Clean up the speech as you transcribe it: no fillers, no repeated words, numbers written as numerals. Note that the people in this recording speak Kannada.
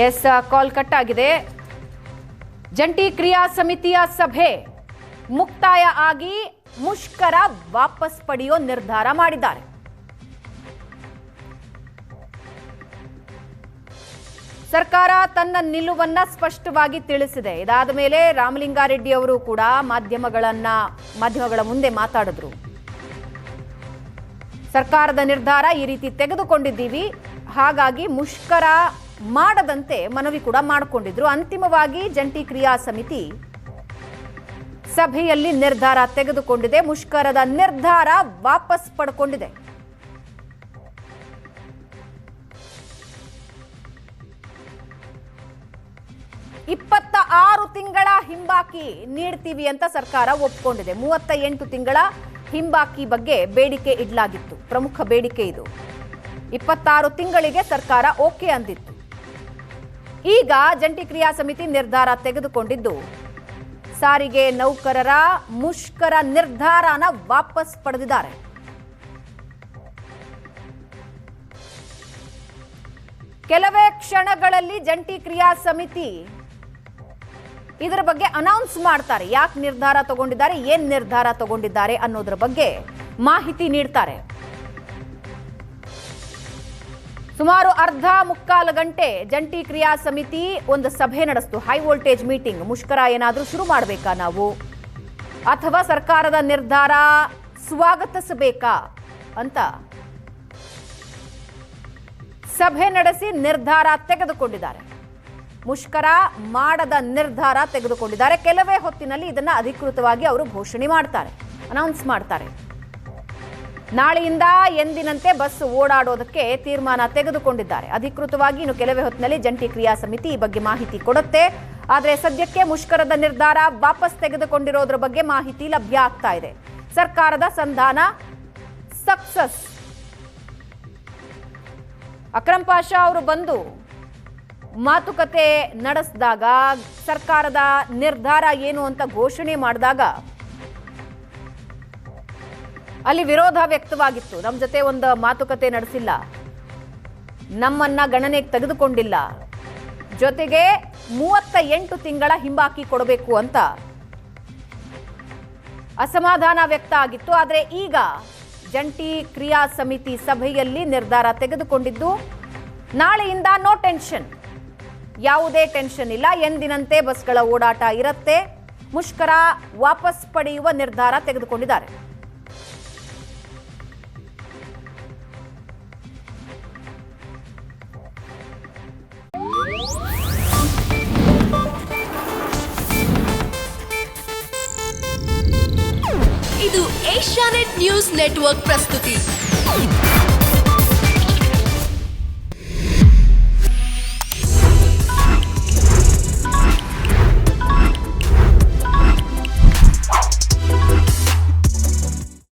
ಎಸ್, ಕಾಲ್ ಕಟ್ ಆಗಿದೆ. ಜಂಟಿ ಕ್ರಿಯಾ ಸಮಿತಿಯ ಸಭೆ ಮುಕ್ತಾಯ ಆಗಿ ಮುಷ್ಕರ ವಾಪಸ್ ಪಡೆಯೋ ನಿರ್ಧಾರ ಮಾಡಿದ್ದಾರೆ. ಸರ್ಕಾರ ತನ್ನ ನಿಲುವನ್ನ ಸ್ಪಷ್ಟವಾಗಿ ತಿಳಿಸಿದೆ. ಇದಾದ ಮೇಲೆ ರಾಮಲಿಂಗಾರೆಡ್ಡಿ ಅವರು ಕೂಡ ಮಾಧ್ಯಮಗಳ ಮುಂದೆ ಮಾತಾಡಿದ್ರು. ಸರ್ಕಾರದ ನಿರ್ಧಾರ ಈ ರೀತಿ ತೆಗೆದುಕೊಂಡಿದ್ದೀವಿ, ಹಾಗಾಗಿ ಮುಷ್ಕರ ಮಾಡದಂತೆ ಮನವಿ ಕೂಡ ಮಾಡಿಕೊಂಡಿದ್ರು. ಅಂತಿಮವಾಗಿ ಜಂಟಿ ಕ್ರಿಯಾ ಸಮಿತಿ ಸಭೆಯಲ್ಲಿ ನಿರ್ಧಾರ ತೆಗೆದುಕೊಂಡಿದೆ. ಮುಷ್ಕರದ ನಿರ್ಧಾರ ವಾಪಸ್ ಪಡ್ಕೊಂಡಿದೆ. ಇಪ್ಪತ್ತ 6 ತಿಂಗಳ ಹಿಂಬಾಕಿ ನೀಡ್ತೀವಿ ಅಂತ ಸರ್ಕಾರ ಒಪ್ಪಿಕೊಂಡಿದೆ. 38 ತಿಂಗಳ ಹಿಂಬಾಕಿ ಬಗ್ಗೆ ಬೇಡಿಕೆ ಇಡಲಾಗಿತ್ತು. ಪ್ರಮುಖ ಬೇಡಿಕೆ ಇದು. 26 ತಿಂಗಳಿಗೆ ಸರ್ಕಾರ ಓಕೆ ಅಂದಿತ್ತು. ಈಗ ಜಂಟಿ ಕ್ರಿಯಾ ಸಮಿತಿ ನಿರ್ಧಾರ ತೆಗೆದುಕೊಂಡಿದ್ದು ಸಾರಿಗೆ ನೌಕರರ ಮುಷ್ಕರ ನಿರ್ಧಾರನ ವಾಪಸ್ ಪಡೆದಿದ್ದಾರೆ. ಕೆಲವೇ ಕ್ಷಣಗಳಲ್ಲಿ ಜಂಟಿ ಕ್ರಿಯಾ ಸಮಿತಿ ಇದರ ಬಗ್ಗೆ ಅನೌನ್ಸ್ ಮಾಡ್ತಾರೆ. ಯಾಕೆ ನಿರ್ಧಾರ ತಗೊಂಡಿದ್ದಾರೆ, ಏನ್ ನಿರ್ಧಾರ ತಗೊಂಡಿದ್ದಾರೆ ಅನ್ನೋದ್ರ ಬಗ್ಗೆ ಮಾಹಿತಿ ನೀಡ್ತಾರೆ. ಸುಮಾರು ಅರ್ಧ ಮುಕ್ಕಾಲು ಗಂಟೆ ಜಂಟಿ ಕ್ರಿಯಾ ಸಮಿತಿ ಒಂದು ಸಭೆ ನಡೆಸಿತು. High voltage meeting. ಮುಷ್ಕರ ಏನಾದರೂ ಶುರು ಮಾಡಬೇಕಾ ನಾವು, ಅಥವಾ ಸರ್ಕಾರದ ನಿರ್ಧಾರ ಸ್ವಾಗತಿಸಬೇಕಾ ಅಂತ ಸಭೆ ನಡೆಸಿ ನಿರ್ಧಾರ ತೆಗೆದುಕೊಂಡಿದ್ದಾರೆ. ಮುಷ್ಕರ ಮಾಡದ ನಿರ್ಧಾರ ತೆಗೆದುಕೊಂಡಿದ್ದಾರೆ. ಕೆಲವೇ ಹೊತ್ತಿನಲ್ಲಿ ಇದನ್ನ ಅಧಿಕೃತವಾಗಿ ಅವರು ಘೋಷಣೆ ಮಾಡ್ತಾರೆ, ಅನೌನ್ಸ್ ಮಾಡ್ತಾರೆ. ನಾಳೆಯಿಂದ ಎಂದಿನಂತೆ ಬಸ್ ಓಡಾಡೋದಕ್ಕೆ ತೀರ್ಮಾನ ತೆಗೆದುಕೊಂಡಿದ್ದಾರೆ. ಅಧಿಕೃತವಾಗಿ ಇನ್ನು ಕೆಲವೇ ಹೊತ್ತಿನಲ್ಲಿ ಜಂಟಿ ಕ್ರಿಯಾ ಸಮಿತಿ ಈ ಬಗ್ಗೆ ಮಾಹಿತಿ ಕೊಡುತ್ತೆ. ಆದರೆ ಸದ್ಯಕ್ಕೆ ಮುಷ್ಕರದ ನಿರ್ಧಾರ ವಾಪಸ್ ತೆಗೆದುಕೊಂಡಿರೋದ್ರ ಬಗ್ಗೆ ಮಾಹಿತಿ ಲಭ್ಯ ಆಗ್ತಾ ಇದೆ. ಸರ್ಕಾರದ ಸಂಧಾನ ಸಕ್ಸಸ್. ಅಕ್ರಮ್ ಪಾಷಾ ಅವರು ಬಂದು ಮಾತುಕತೆ ನಡೆಸಿದಾಗ, ಸರ್ಕಾರದ ನಿರ್ಧಾರ ಏನು ಅಂತ ಘೋಷಣೆ ಮಾಡಿದಾಗ ಅಲ್ಲಿ ವಿರೋಧ ವ್ಯಕ್ತವಾಗಿತ್ತು. ನಮ್ಮ ಜೊತೆ ಒಂದು ಮಾತುಕತೆ ನಡೆಸಿಲ್ಲ, ನಮ್ಮನ್ನ ಗಣನೆಗೆ ತೆಗೆದುಕೊಂಡಿಲ್ಲ, ಜೊತೆಗೆ 38 ತಿಂಗಳ ಹಿಂಬಾಕಿ ಕೊಡಬೇಕು ಅಂತ ಅಸಮಾಧಾನ ವ್ಯಕ್ತ ಆಗಿತ್ತು. ಆದರೆ ಈಗ ಜಂಟಿ ಕ್ರಿಯಾ ಸಮಿತಿ ಸಭೆಯಲ್ಲಿ ನಿರ್ಧಾರ ತೆಗೆದುಕೊಂಡಿದ್ದು ನಾಳೆಯಿಂದ ನೋ ಟೆನ್ಷನ್, ಯಾವುದೇ ಟೆನ್ಷನ್ ಇಲ್ಲ, ಎಂದಿನಂತೆ ಬಸ್ಗಳ ಓಡಾಟ ಇರುತ್ತೆ. ಮುಷ್ಕರ ವಾಪಸ್ ಪಡೆಯುವ ನಿರ್ಧಾರ ತೆಗೆದುಕೊಂಡಿದ್ದಾರೆ. ಇದು ಏಷ್ಯಾನೆಟ್ ನ್ಯೂಸ್ ನೆಟ್ವರ್ಕ್ ಪ್ರಸ್ತುತಿ.